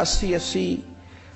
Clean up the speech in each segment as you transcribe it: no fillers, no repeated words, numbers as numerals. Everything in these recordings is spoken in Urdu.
80-80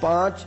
5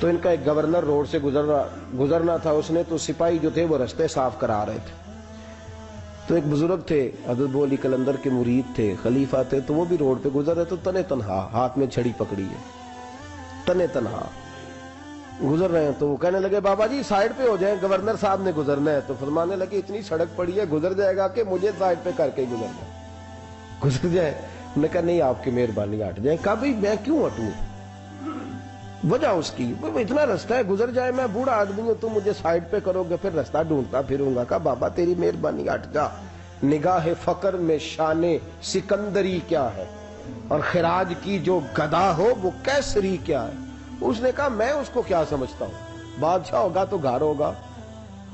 تو ان کا ایک گورنر روڈ سے گزرنا تھا، اس نے تو سپاہی جو تھے وہ رستے صاف کرا رہے تھے، تو ایک بزرگ تھے حضرت ابو علی قلندر کے مرید تھے، خلیفہ تھے، تو وہ بھی روڈ پہ گزر رہے تو تنے تنہا ہاتھ میں چھڑی پکڑی ہے، تنے تنہا گزر رہے ہیں۔ تو وہ کہنے لگے بابا جی سائیڈ پہ ہو جائیں، گورنر صاحب نے گزرنا ہے۔ تو فرمانے لگے اتنی سڑک پڑی ہے، گزر جائے گا کہ مجھے سائیڈ پہ کر کے گزر جائے۔ انہوں نے کہا نہیں آپ کی مہربانی ہٹ جائیں۔ کہا بھائی میں کیوں ہٹوں؟ وجہ اس کی اتنا رستہ ہے، گزر جائے، میں بوڑھا آدمی ہوں، تم مجھے سائیڈ پہ کرو گے، پھر رستہ ڈھونڈتا پھروں گا۔ کہا بابا تیری مہربانی ہٹ جا، نگاہ فقر میں شان سکندری کیا ہے، اور خراج کی جو گدا ہو وہ کیسری کیا ہے۔ اس نے کہا میں اس کو کیا سمجھتا ہوں، بادشاہ ہوگا تو گھر ہوگا،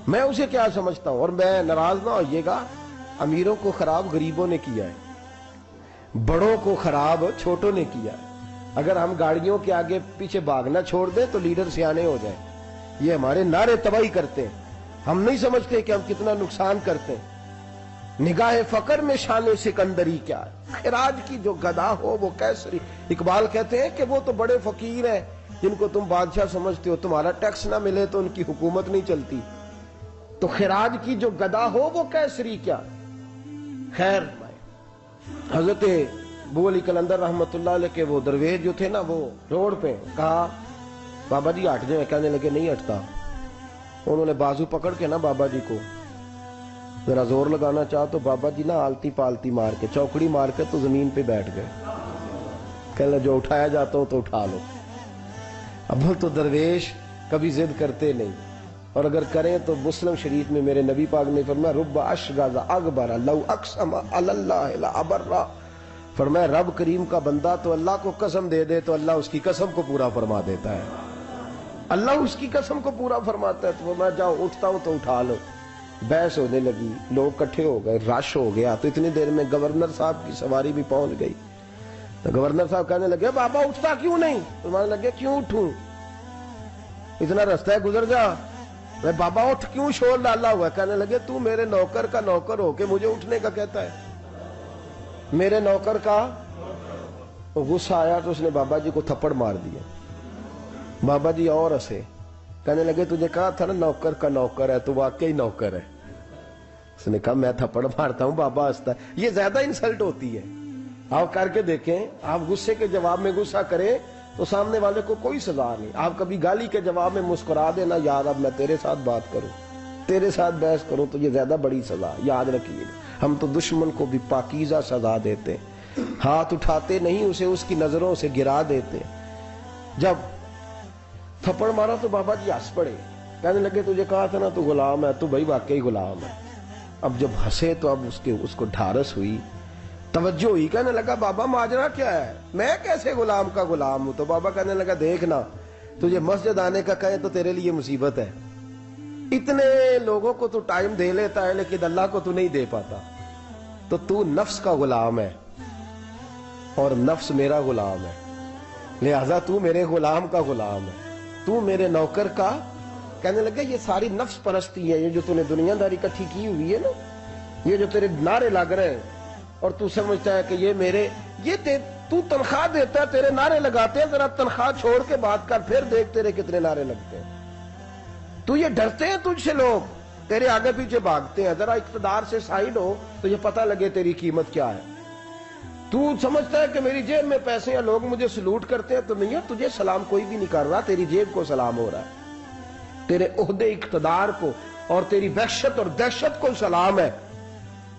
میں اسے کیا سمجھتا ہوں، اور میں ناراض نہ ہوئیے گا، امیروں کو خراب غریبوں نے کیا ہے، بڑوں کو خراب چھوٹوں نے کیا ہے۔ اگر ہم گاڑیوں کے آگے پیچھے بھاگنا چھوڑ دیں تو لیڈر سیانے ہو جائیں۔ یہ ہمارے نعرے تباہی کرتے ہیں، ہم نہیں سمجھتے کہ ہم کتنا نقصان کرتے ہیں۔ نگاہ فقر میں شان سکندری کیا ہے، خراج کی جو گدا ہو وہ کیسری۔ اقبال کہتے ہیں کہ وہ تو بڑے فقیر ہیں جن کو تم بادشاہ سمجھتے ہو، تمہارا ٹیکس نہ ملے تو ان کی حکومت نہیں چلتی، تو خراج کی جو گدا ہو وہ کیسری کیا۔ خیر حضرت ابو علی قلندر رحمت اللہ علیہ کے وہ درویش جو تھے نا، وہ روڈ پہ کہا بابا جی ہٹ جائیں، کہنے لگے نہیں ہٹتا۔ انہوں نے بازو پکڑ کے نا بابا جی کو ذرا زور لگانا چاہا تو بابا جی نا آلتی پالتی مار کے چوکڑی مار کے تو زمین پہ بیٹھ گئے، کہنے جو اٹھایا جاتا ہو تو اٹھا لو۔ اب تو درویش کبھی ضد کرتے نہیں، اور اگر کریں تو مسلم شریف میں میرے نبی پاک نے فرمایا رب اشغاز اکبر لو اقسم علی اللہ لابرہ، فرمایا رب کریم کا بندہ تو اللہ کو قسم دے دے تو اللہ اس کی قسم کو پورا فرما دیتا ہے، اللہ اس کی قسم کو پورا فرماتا ہے۔ تو میں جاؤ اٹھتا ہوں تو اٹھا لو۔ بحث ہونے لگی، لوگ کٹھے ہو گئے، رش ہو گیا، تو اتنی دیر میں گورنر صاحب کی سواری بھی پہنچ گئی۔ تو گورنر صاحب کہنے لگے بابا اٹھتا کیوں نہیں؟ فرمانے لگے کیوں اٹھوں، اتنا رستہ ہے گزر جا۔ میں بابا اٹھ کیوں شور ڈالا ہوا ہے؟ کہنے لگے تو میرے نوکر کا نوکر ہو کے مجھے اٹھنے کا کہتا ہے، میرے نوکر کا۔ غصہ آیا تو اس نے بابا جی کو تھپڑ مار دیا۔ بابا جی اور ہنسے، کہنے لگے تجھے کہا تھا نا نوکر کا نوکر ہے، تو واقعی نوکر ہے۔ اس نے کہا میں تھپڑ مارتا ہوں، بابا ہنستا ہے۔ یہ زیادہ انسلٹ ہوتی ہے، آپ کر کے دیکھیں، آپ غصے کے جواب میں غصہ کریں تو سامنے والے کو کوئی سزا نہیں۔ آپ کبھی گالی کے جواب میں مسکرا دینا یار اب میں تیرے ساتھ بات کروں، تیرے ساتھ بحث کروں، تو یہ زیادہ بڑی سزا، یاد رکھیے گا۔ ہم تو دشمن کو بھی پاکیزہ سزا دیتے، ہاتھ اٹھاتے نہیں، اسے اس کی نظروں سے گرا دیتے۔ جب تھپڑ مارا تو بابا جی ہنس پڑے، کہنے لگے تجھے کہا تھا نا تو غلام ہے، تو بھائی واقعی غلام ہے۔ اب جب ہنسے تو اب اس کو ڈھارس ہوئی، توجہ ہوئی، کہنے لگا بابا ماجرا کیا ہے، میں کیسے غلام کا غلام ہوں؟ تو بابا کہنے لگا دیکھنا، تجھے مسجد آنے کا کہے تو تیرے لیے مصیبت ہے، اتنے لوگوں کو تو ٹائم دے لیتا ہے لیکن اللہ کو تو نہیں دے پاتا، تو نفس کا غلام ہے اور نفس میرا غلام ہے، لہذا تو میرے غلام کا غلام ہے، تو میرے نوکر کا۔ کہنے لگا یہ ساری نفس پرستی ہے، یہ جو تو نے دنیا داری اکٹھی کی ہوئی ہے نا، یہ جو تیرے نعرے لگ رہے ہیں اور تو سمجھتا ہے کہ یہ میرے، یہ تو تنخواہ دیتا ہے، تیرے نعرے لگاتے ہیں، ذرا تنخواہ چھوڑ کے بات کر، پھر دیکھ تیرے کتنے نعرے لگتے ہیں۔ تو یہ ڈرتے ہیں تجھ سے، لوگ تیرے آگے پیچھے بھاگتے ہیں، ذرا اقتدار سے سائڈ ہو تو یہ پتہ لگے تیری قیمت کیا ہے۔ تو سمجھتا ہے کہ میری جیب میں پیسے ہیں، لوگ مجھے سلوٹ کرتے ہیں، تو نہیں ہے، تجھے سلام کوئی بھی نہیں کر رہا، تیری جیب کو سلام ہو رہا ہے، تیرے عہدے اقتدار کو اور تیری وحشت اور دہشت کو سلام ہے۔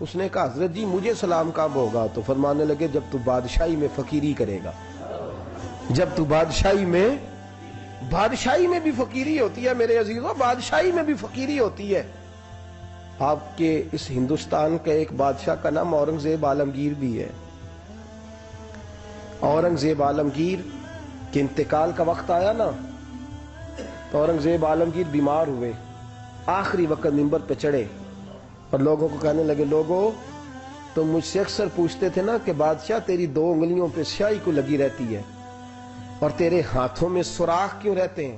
اس نے کہا حضرت جی مجھے سلام کب ہوگا؟ تو فرمانے لگے جب تو بادشاہی میں فقیری کرے گا، جب تو بادشاہی میں بھی فقیری ہوتی ہے میرے عزیزوں، بادشاہی میں بھی فقیری ہوتی ہے۔ آپ کے اس ہندوستان کے ایک بادشاہ کا نام اورنگزیب عالمگیر بھی ہے۔ اورنگزیب عالمگیر کے انتقال کا وقت آیا نا، تو اورنگزیب عالمگیر بیمار ہوئے، آخری وقت منبر پہ چڑھے اور لوگوں کو کہنے لگے لوگوں تو مجھ سے اکثر پوچھتے تھے نا کہ بادشاہ تیری 2 انگلیوں پہ سیاہی کو لگی رہتی ہے اور تیرے ہاتھوں میں سوراخ کیوں رہتے ہیں؟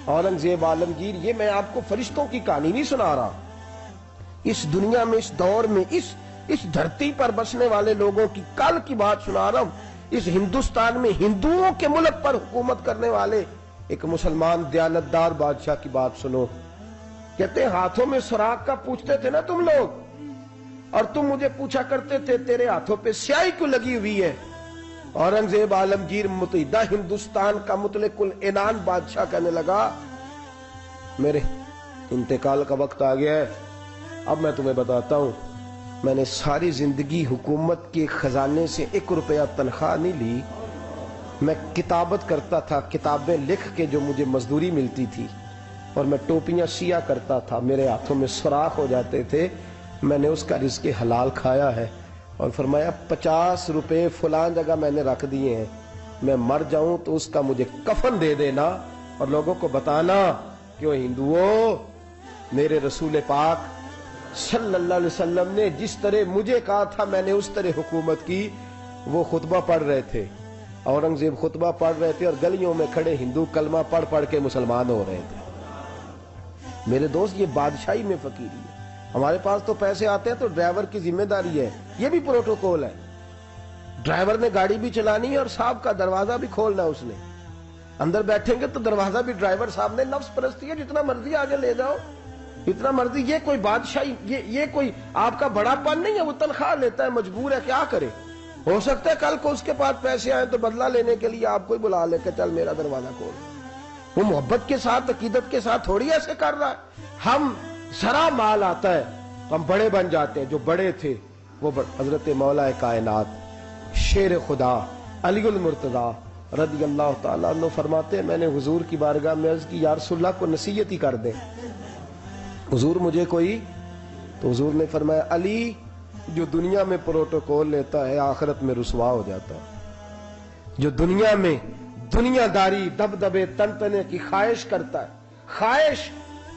اورنگزیب عالمگیر یہ میں آپ کو فرشتوں کی کہانی نہیں سنا رہا، اس دنیا میں، اس دور میں، اس دھرتی پر بسنے والے لوگوں کی کل کی بات سنا رہا ہوں۔ اس ہندوستان میں ہندوؤں کے ملک پر حکومت کرنے والے ایک مسلمان دیانتدار بادشاہ کی بات سنو. کہتے ہیں ہاتھوں میں سراخ کا پوچھتے تھے نا تم لوگ, اور تم مجھے پوچھا کرتے تھے تیرے ہاتھوں پہ سیاہی کیوں لگی ہوئی ہے. اورنگزیب عالمگیر متحدہ ہندوستان کا مطلق العنان بادشاہ کہنے لگا میرے انتقال کا وقت آ گیا ہے. اب میں تمہیں بتاتا ہوں, میں نے ساری زندگی حکومت کے خزانے سے 1 روپیہ تنخواہ نہیں لی. میں کتابت کرتا تھا, کتابیں لکھ کے جو مجھے مزدوری ملتی تھی, اور میں ٹوپیاں سیا کرتا تھا, میرے ہاتھوں میں سوراخ ہو جاتے تھے. میں نے اس کا رزق حلال کھایا ہے. اور فرمایا 50 روپے فلان جگہ میں نے رکھ دیے ہیں, میں مر جاؤں تو اس کا مجھے کفن دے دینا, اور لوگوں کو بتانا کہ وہ ہندوؤں, میرے رسول پاک صلی اللہ علیہ وسلم نے جس طرح مجھے کہا تھا میں نے اس طرح حکومت کی. وہ خطبہ پڑھ رہے تھے, اورنگزیب خطبہ پڑھ رہے تھے, اور گلیوں میں کھڑے ہندو کلمہ پڑھ پڑھ کے مسلمان ہو رہے تھے. میرے دوست, یہ بادشاہی میں فقیری ہے. ہمارے پاس تو پیسے آتے ہیں تو ڈرائیور کی ذمہ داری ہے, یہ بھی پروٹوکول ہے. ڈرائیور نے گاڑی بھی چلانی ہے اور صاحب کا دروازہ بھی کھولنا ہے. اس نے اندر بیٹھیں گے تو دروازہ بھی ڈرائیور صاحب نے. نفس پرستی ہے, جتنا مرضی آگے لے جاؤ, اتنا مرضی. یہ کوئی بادشاہی, یہ کوئی آپ کا بڑا پن نہیں ہے. وہ تنخواہ لیتا ہے, مجبور ہے, کیا کرے. ہو سکتا ہے کل کو اس کے پاس پیسے آئے تو بدلہ لینے کے لیے آپ کو ہی بلا لے کہ چل میرا دروازہ کھول. وہ محبت کے ساتھ, عقیدت کے ساتھ تھوڑی ایسے کر رہا ہے. ہم ذرا مال آتا ہے تو ہم بڑے بن جاتے ہیں. جو بڑے تھے وہ حضرت مولا کائنات شیر خدا علی المرتضی رضی اللہ تعالیٰ عنہ فرماتے ہیں میں نے حضور کی بارگاہ میں عرض کی یا رسول اللہ کو نصیحت ہی کر دیں, حضور مجھے کوئی. تو حضور نے فرمایا علی جو دنیا میں پروٹوکول لیتا ہے آخرت میں رسوا ہو جاتا ہے. جو دنیا میں دنیا داری دبدبے تنتنے کی خواہش کرتا ہے, خواہش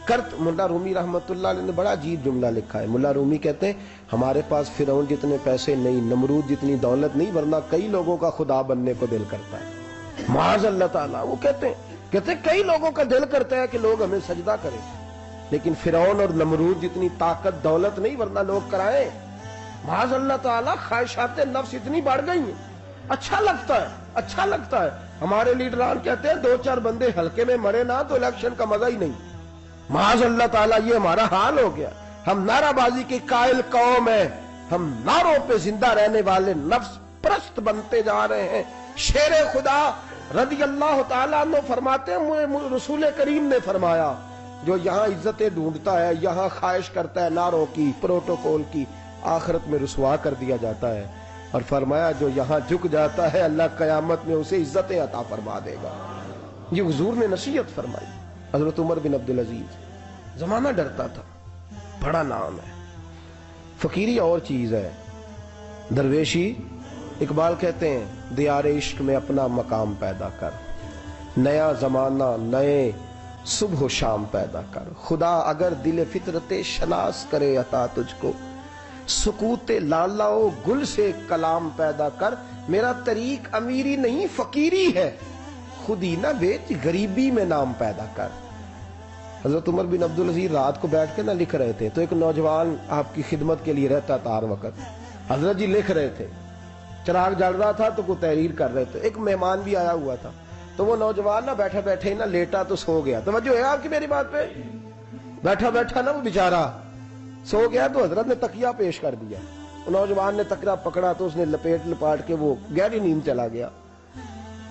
کرت. ملا رومی رحمت اللہ علیہ نے بڑا عجیب جملہ لکھا ہے. ملا رومی کہتے ہیں ہمارے پاس فرعون جتنے پیسے نہیں, نمرود جتنی دولت نہیں, ورنہ کئی لوگوں کا خدا بننے کو دل کرتا ہے. معاذ اللہ تعالیٰ. وہ کہتے ہیں کئی لوگوں کا دل کرتا ہے کہ لوگ ہمیں سجدہ کریں, لیکن فرعون اور نمرود جتنی طاقت دولت نہیں, ورنہ لوگ کرائیں. معاذ اللہ تعالیٰ. خواہشات نفس اتنی بڑھ گئی ہیں. اچھا لگتا ہے, اچھا لگتا ہے. ہمارے لیڈران کہتے ہیں 2-4 بندے ہلکے میں مرے نہ تو الیکشن کا مزہ ہی نہیں. معاذ اللہ تعالیٰ یہ ہمارا حال ہو گیا. ہم نعرہ بازی کی قائل قوم ہیں, ہم نعروں پہ زندہ رہنے والے نفس پرست بنتے جا رہے ہیں. شیر خدا رضی اللہ تعالیٰ عنہ فرماتے ہیں رسول کریم نے فرمایا جو یہاں عزتیں ڈھونڈتا ہے, یہاں خواہش کرتا ہے نعروں کی, پروٹوکول کی, آخرت میں رسوا کر دیا جاتا ہے. اور فرمایا جو یہاں جھک جاتا ہے اللہ قیامت میں اسے عزتیں عطا فرما دے گا. یہ حضور نے نصیحت فرمائی. حضرت عمر بن عبدالعزیز, زمانہ ڈرتا تھا, بڑا نام ہے. فقیری اور چیز ہے, درویشی. اقبال کہتے ہیں دیار عشق میں اپنا مقام پیدا کر, نیا زمانہ نئے صبح و شام پیدا کر. خدا اگر دل فطرت شناس کرے عطا تجھ کو, سکوت لالا و گل سے کلام پیدا کر. میرا طریق امیری نہیں فقیری ہے, خود ہی نہ بیچ غریبی میں نام پیدا کر. حضرت عمر بن عبدالعزیز رات کو بیٹھ کے نہ لکھ رہے تھے تو ایک نوجوان آپ کی خدمت کے لیے رہتا تھا ہر وقت. حضرت جی لکھ رہے تھے, چراغ جل رہا تھا تو کوئی تحریر کر رہے تھے. ایک مہمان بھی آیا ہوا تھا تو وہ نوجوان نہ بیٹھے بیٹھے نہ لیٹا تو سو گیا. توجہ ہے آپ کی میری بات پہ؟ بیٹھا بیٹھا نا وہ بیچارہ سو گیا تو حضرت نے تکیہ پیش کر دیا. نوجوان نے تکیہ پکڑا تو اس نے لپاٹ کے وہ گہری نیند چلا گیا.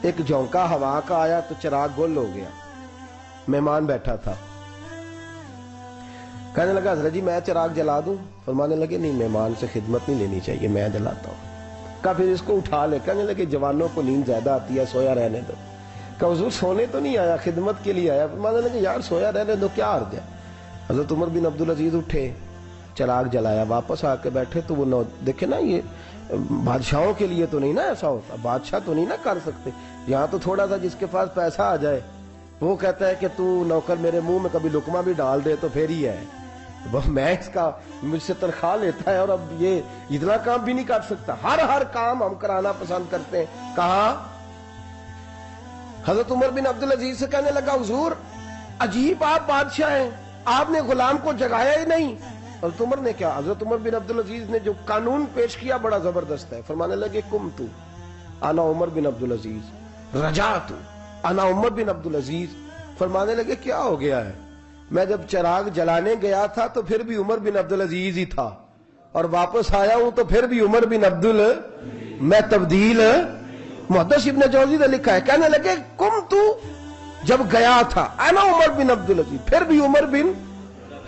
ایک جھونکا ہوا کا آیا تو چراغ گل ہو گیا. مہمان بیٹھا تھا, کہنے لگا حضرت جی میں چراغ جلا دوں؟ فرمانے لگے نہیں, مہمان سے خدمت نہیں لینی چاہیے, میں جلاتا ہوں. کہا پھر اس کو اٹھا لے. کہنے لگے جوانوں کو نیند زیادہ آتی ہے, سویا رہنے دو. کہا حضور سونے تو نہیں آیا, خدمت کے لیے آیا. فرمانے لگے یار سویا رہنے دو, کیا عرض ہے. حضرت عمر بن عبدالعزیز اٹھے, چراغ جلایا, واپس آ کے بیٹھے تو وہ دیکھے نا یہ بادشاہوں کے لیے تو نہیں نا ایسا ہوتا, بادشاہ تو نہیں نا کر سکتے. یہاں تو تھوڑا سا جس کے پاس پیسہ آ جائے وہ کہتا ہے کہ تو نوکر میرے منہ میں کبھی لقمہ بھی ڈال دے تو پھر ہی ہے. میں اس کا مجھ سے تنخواہ لیتا ہے اور اب یہ اتنا کام بھی نہیں کر سکتا. ہر کام ہم کرانا پسند کرتے ہیں. کہاں حضرت عمر بن عبدالعزیز سے کہنے لگا حضور عجیب آپ بادشاہ ہیں, آپ نے غلام کو جگایا ہی نہیں. حضرت عمر نے کیا, حضرت عمر بن عبدالعزیز نے جو قانون پیش کیا بڑا زبردست ہے. فرمانے لگے کم تو انا عمر بن عبدالعزیز رجعت انا عمر بن عبد العزیز. فرمانے لگے کیا ہو گیا ہے؟ میں جب چراغ جلانے گیا تھا تو پھر بھی عمر بن عبد العزیز ہی تھا, اور واپس آیا ہوں تو پھر بھی عمر بن میں تبدیل. محدث ابن جوزی نے لکھا ہے, کہنے لگے کم تو جب گیا تھا انا عمر بن عبد العزیز, پھر بھی عمر بن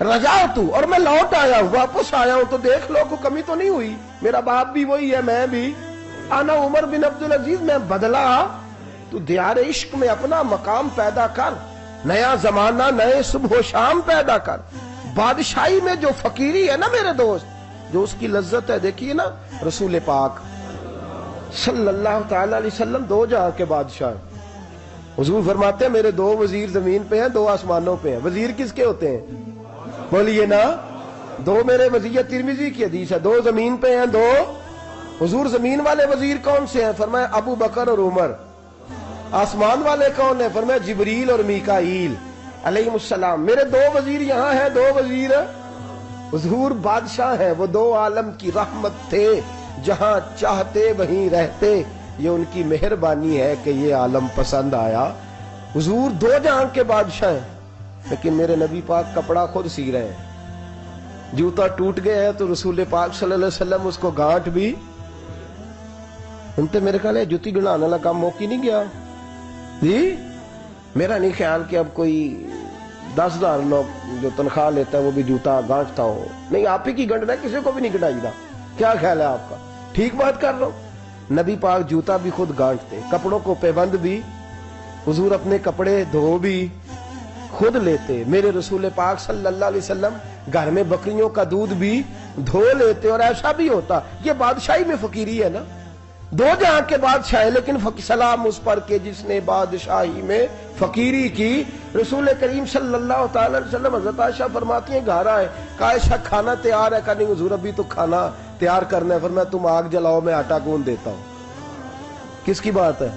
رجعت, اور میں لوٹ آیا ہوں, واپس آیا ہوں تو دیکھ لو کوئی کمی تو نہیں ہوئی, میرا باپ بھی وہی ہے, میں بھی انا عمر بن عبد العزیز. میں بدلا تو دیار عشق میں اپنا مقام پیدا کر, نیا زمانہ نئے صبح و شام پیدا کر. بادشاہی میں جو فقیری ہے نا میرے دوست, جو اس کی لذت ہے, دیکھیے نا رسول پاک صلی اللہ تعالی علیہ وسلم دو جہاں کے بادشاہ. حضور فرماتے ہیں میرے دو وزیر زمین پہ ہیں, دو آسمانوں پہ ہیں. وزیر کس کے ہوتے ہیں؟ بولیے نا, دو میرے وزیر. ترمذی کی حدیث ہے, دو زمین پہ ہیں, دو. حضور زمین والے وزیر کون سے ہیں؟ فرمایا ابو بکر اور عمر. آسمان والے کون ہیں؟ فرمایا جبریل اور میکائیل علیہ السلام. میرے دو وزیر یہاں ہیں, دو وزیر. حضور بادشاہ ہیں, وہ دو عالم کی رحمت تھے, جہاں چاہتے وہیں رہتے. یہ ان کی مہربانی ہے کہ یہ عالم پسند آیا. حضور دو جہاں کے بادشاہ ہیں, لیکن میرے نبی پاک کپڑا خود سی رہے ہیں. جوتا ٹوٹ گیا ہے تو رسول پاک صلی اللہ علیہ وسلم اس کو گانٹھ بھی انتے. میرے خیال ہے جوتی گنانے والا کام موقع نہیں گیا جی. میرا نہیں خیال کہ اب کوئی 10,000 لوگ جو تنخواہ لیتا ہے وہ بھی جوتا گانٹتا ہو. نہیں, آپ ہی کی گنڈنا ہے, کسی کو بھی نہیں گنڈائیے گا. کیا خیال ہے آپ کا؟ ٹھیک بات کر رہا ہوں. نبی پاک جوتا بھی خود گانٹتے, کپڑوں کو پیوند بھی. حضور اپنے کپڑے دھو بھی خود لیتے. میرے رسول پاک صلی اللہ علیہ وسلم گھر میں بکریوں کا دودھ بھی دھو لیتے. اور ایسا بھی ہوتا, یہ بادشاہی میں فقیری ہے نا. دو جہاں کے بادشاہ ہے, لیکن سلام اس پر کے جس نے بادشاہی میں فقیری کی. رسول کریم صلی اللہ تعالی علیہ وسلم, حضرت عائشہ فرماتی ہیں گھر آئے, کہا عائشہ کھانا تیار ہے؟ کہا نہیں حضور ابھی تو کھانا تیار کرنا ہے. فرمایا تم آگ جلاؤ, میں آٹا گوندھ دیتا ہوں. کس کی بات ہے؟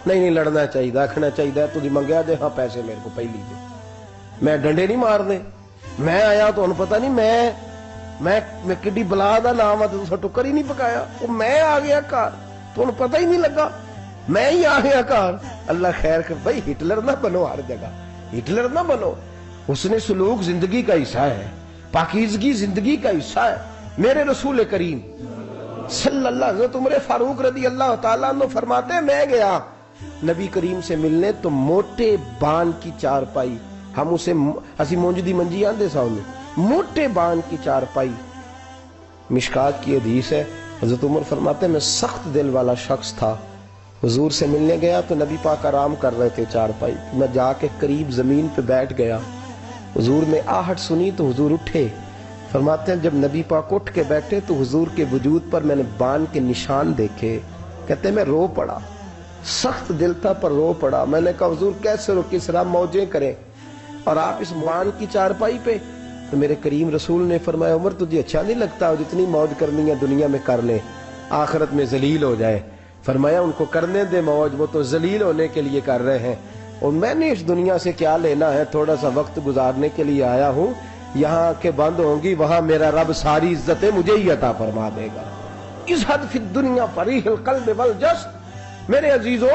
نہیں لڑنا چاہیے, رکھنا چاہیے. تجھے منگیا دے, ہاں پیسے میرے کو پہلی دے. میں ڈنڈے نہیں مارنے, میں آیا تو انہوں پتہ نہیں میں کڈی بلا دا نام ہے تو ٹکر ہی نہیں پکایا. وہ میں آ گیا گھر تو انہوں پتہ ہی نہیں لگا, میں ہی آ گیا گھر. اللہ خیر کر بھائی, ہٹلر نہ بنو, ہر جگہ ہٹلر نہ بنو. حسن سلوک زندگی کا حصہ ہے, پاکیزگی زندگی کا حصہ ہے. میرے رسول کریم صلی اللہ علیہ وسلم, عمر فاروق رضی اللہ تعالیٰ عنہ فرماتے ہیں میں گیا نبی کریم سے ملنے تو موٹے بان کی چارپائی, ہم اسے اسی مونجدی منجی آندے سامنے, موٹے بان کی چارپائی. مشکات کی حدیث ہے, حضرت عمر فرماتے ہیں میں سخت دل والا شخص تھا. حضور سے ملنے گیا تو نبی پاک آرام کر رہے تھے چارپائی, میں جا کے قریب زمین پہ بیٹھ گیا. حضور نے آہٹ سنی تو حضور اٹھے. فرماتے ہیں جب نبی پاک اٹھ کے بیٹھے تو حضور کے وجود پر میں نے بان کے نشان دیکھے. کہتے ہیں میں رو پڑا, سخت دل تھا پر رو پڑا. میں نے کہا حضور کیسے رو, کس طرح موجیں کریں اور آپ اس بان کی چارپائی پہ؟ تو میرے کریم رسول نے فرمایا عمر تجھے اچھا نہیں لگتا, جتنی موج کرنی ہے دنیا میں کر لیں, آخرت میں ذلیل ہو جائے. فرمایا ان کو کرنے دے موج, وہ تو ذلیل ہونے کے لیے کر رہے ہیں, اور میں نے اس دنیا سے کیا لینا ہے, تھوڑا سا وقت گزارنے کے لیے آیا ہوں. یہاں کے بند ہوں گی, وہاں میرا رب ساری عزتیں مجھے ہی عطا فرما دے گا. اس حد فی الدنیا فریح القلب والجسد. میرے عزیزو,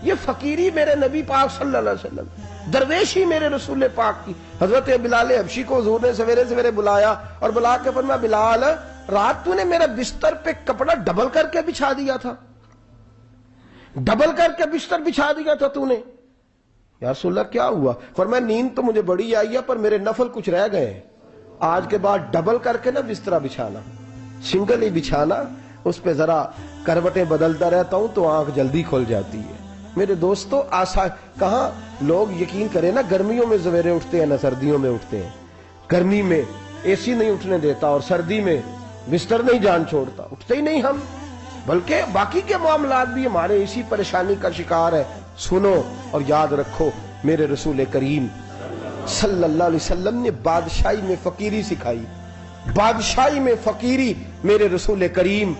یہ فقیری میرے نبی پاک صلی اللہ علیہ وسلم, درویشی میرے رسول پاک کی. حضرت بلال حبشی کو حضور نے سویرے سویرے بلایا اور بلا کے فرمایا بلال رات تو نے میرے بستر پہ کپڑا ڈبل کر کے بچھا دیا تھا, ڈبل کر کے بستر بچھا دیا تھا تو نے. یا رسول اللہ کیا ہوا؟ فرمایا نیند تو مجھے بڑی آئی ہے پر میرے نفل کچھ رہ گئے ہیں, آج کے بعد ڈبل کر کے نہ بسترا بچھانا, سنگل ہی بچھانا, اس پہ ذرا کروٹیں بدلتا رہتا ہوں تو آنکھ جلدی کھل جاتی ہے. میرے دوستو کہاں لوگ یقین کریں نا, گرمیوں میں سویرے اٹھتے ہیں نہ سردیوں میں اٹھتے ہیں. گرمی میں اے سی نہیں اٹھنے دیتا اور سردی میں بستر نہیں جان چھوڑتا, اٹھتے ہی نہیں ہم, بلکہ باقی کے معاملات بھی ہمارے اسی پریشانی کا شکار ہے. سنو اور یاد رکھو, میرے رسول کریم صلی اللہ علیہ وسلم نے بادشاہی میں فقیری سکھائی, بادشاہی میں فقیری. میرے رسول کریم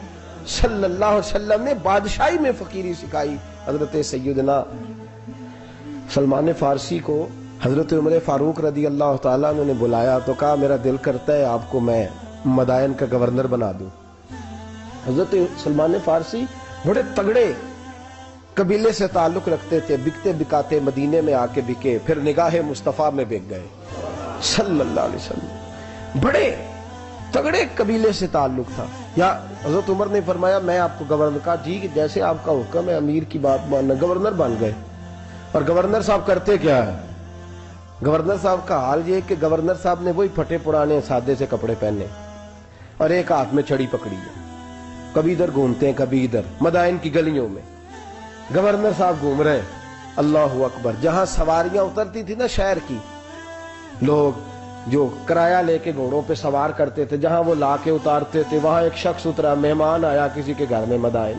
صلی اللہ علیہ وسلم نے بادشاہی میں فقیری سکھائی. حضرت سیدنا سلمان فارسی کو حضرت عمر فاروق رضی اللہ تعالیٰ عنہ نے بلایا تو کہا میرا دل کرتا ہے آپ کو میں مدائن کا گورنر بنا دوں. حضرت سلمان فارسی بڑے تگڑے قبیلے سے تعلق رکھتے تھے، بکتے بکاتے مدینے میں آ کے بکے، پھر نگاہ مصطفیٰ میں بک گئے صلی اللہ علیہ وسلم۔ بڑے تگڑے قبیلے سے تعلق تھا۔ یا حضرت عمر نے فرمایا میں آپ کو گورنر کا جی جیسے آپ کا حکم ہے امیر کی بات ماننا، گورنر بن گئے۔ اور گورنر صاحب کرتے کیا ہے؟ گورنر صاحب کا حال یہ کہ گورنر صاحب نے وہی پھٹے پرانے سادے سے کپڑے پہنے اور ایک ہاتھ میں چھڑی پکڑی ہے، کبھی ادھر گھومتے ہیں کبھی ادھر، مدائن کی گلیوں میں گورنر صاحب گھوم رہے ہیں۔ اللہ اکبر۔ جہاں سواریاں اترتی تھی نا شہر کی، لوگ جو کرایہ لے کے گھوڑوں پہ سوار کرتے تھے، جہاں وہ لا کے اتارتے تھے، وہاں ایک شخص اترا، مہمان آیا کسی کے گھر میں مدائن۔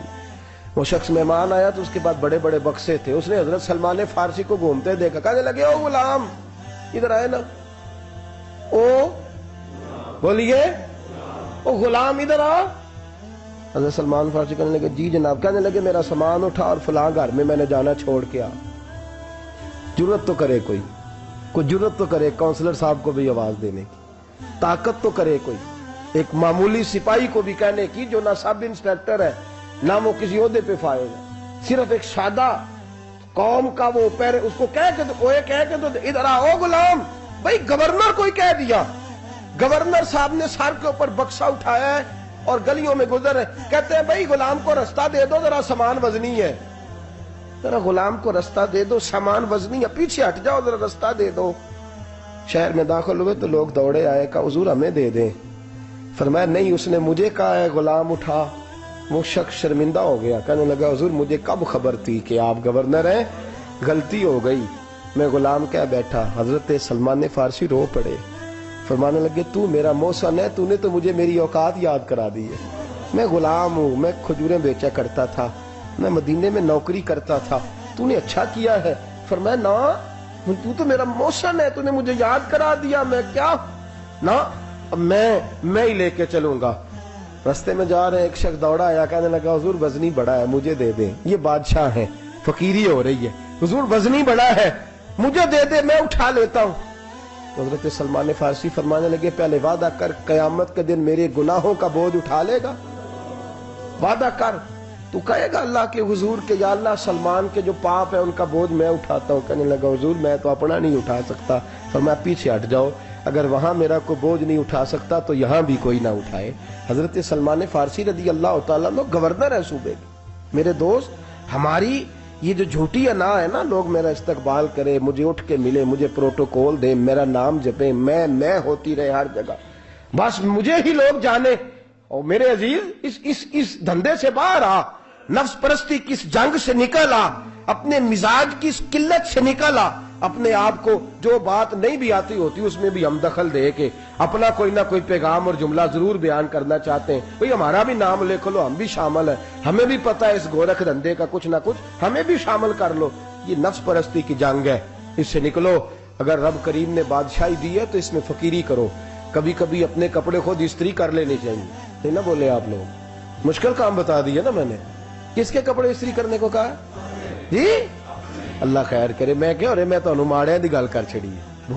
وہ شخص مہمان آیا تو اس کے بعد بڑے بڑے بکسے تھے، اس نے حضرت سلمان فارسی کو گھومتے دیکھا، کہنے لگے او غلام ادھر آئے نا، او بولیے او غلام ادھر آ۔ حضرت سلمان فارسی کہنے لگے جی جناب۔ کہنے لگے میرا سامان اٹھا اور فلاں گھر میں نے جانا، چھوڑ کے آ۔ جرت تو کرے کوئی جرت تو کرے کونسلر صاحب کو بھی آواز دینے کی، طاقت تو کرے کوئی، ایک معمولی سپاہی کو بھی کہنے کی جو نہ سب انسپیکٹر ہے نہ وہ کسی عہدے پہ فائز ہے، صرف ایک سادہ قوم کا وہ پیر، اس کو کہہ کے تو ادھر آؤ غلام۔ بھائی گورنر کوئی کہہ دیا، گورنر صاحب نے سر کے اوپر بکسا اٹھایا ہے اور گلیوں میں گزر رہے، کہتے ہیں بھائی غلام کو رستہ دے دو، ذرا سامان وزنی ہے، ذرا غلام کو رستہ دے دو، سامان وزنی ہے، پیچھے ہٹ جاؤ، ذرا رستہ دے دو۔ شہر میں داخل ہوئے تو لوگ دوڑے آئے، کہا حضور ہمیں دے دیں۔ فرمایا نہیں، اس نے مجھے کہا ہے غلام اٹھا۔ وہ شخص شرمندہ ہو گیا، کہنے لگا حضور مجھے کب خبر تھی کہ آپ گورنر ہیں، غلطی ہو گئی، میں غلام کہہ بیٹھا۔ حضرت سلمان فارسی رو پڑے، فرمانے لگے تو میرا محسن ہے، تو نے تو مجھے میری اوقات یاد کرا دی ہے، میں غلام ہوں، میں کھجوریں بیچا کرتا تھا، میں مدینے میں نوکری کرتا تھا، تو نے اچھا کیا ہے۔ فرمایا نا تو میرا محسن ہے، تو نے مجھے یاد کرا دیا، میں کیا نا میں ہی لے کے چلوں گا۔ رستے میں جا رہے ایک شخص دوڑا آیا، کہنے لگا حضور وزنی بڑا ہے مجھے دے دیں، یہ بادشاہ ہیں، فقیری ہو رہی ہے، حضور وزنی بڑا ہے مجھے دے دے، میں اٹھا لیتا ہوں۔ تو حضرت سلمان فارسی فرمانے لگے پہلے وعدہ کر قیامت کے دن میرے گناہوں کا بوجھ اٹھا لے گا، وعدہ کر، تو کہے گا اللہ کے حضور کے یا اللہ سلمان کے جو پاپ ہے ان کا بوجھ میں اٹھاتا ہوں۔ کہنے لگا حضور میں تو اپنا نہیں اٹھا سکتا، فرمایا پیچھے ہٹ جاؤ، اگر وہاں میرا کوئی بوجھ نہیں اٹھا سکتا تو یہاں بھی کوئی نہ اٹھائے۔ حضرت سلمان فارسی رضی اللہ تعالیٰ عنہ گورنر ہے صوبے کے۔ میرے دوست ہماری یہ جو جھوٹی انا ہے نا، لوگ میرا استقبال کرے، مجھے اٹھ کے ملے، مجھے پروٹوکول دیں، میرا نام جپیں، میں ہوتی رہے ہر جگہ، بس مجھے ہی لوگ جانے۔ اور میرے عزیز اس دھندے سے باہر آ، نفس پرستی کی اس جنگ سے نکل آ، اپنے مزاج کی اس قلت سے نکل آ، اپنے آپ کو جو بات نہیں بھی آتی ہوتی اس میں بھی ہم دخل دے کے اپنا کوئی نہ کوئی پیغام اور جملہ ضرور بیان کرنا چاہتے ہیں۔ بھئی ہمارا بھی نام لکھ لو، ہم بھی شامل ہیں، ہمیں بھی پتہ ہے اس گورکھ دھندے کا کچھ نہ کچھ، ہمیں بھی شامل کر لو۔ یہ نفس پرستی کی جنگ ہے، اس سے نکلو۔ اگر رب کریم نے بادشاہی دی ہے تو اس میں فقیری کرو، کبھی کبھی اپنے کپڑے خود استری کر لینے چاہیے، نہیں نہ بولے آپ لوگ، مشکل کام بتا دیا نا میں نے۔ کس کے کپڑے استری کرنے کو کہا جی؟ اللہ خیر کرے، میں کیا ہو رہے، میں تو ماڑے دی گل کر چھڑی ہے۔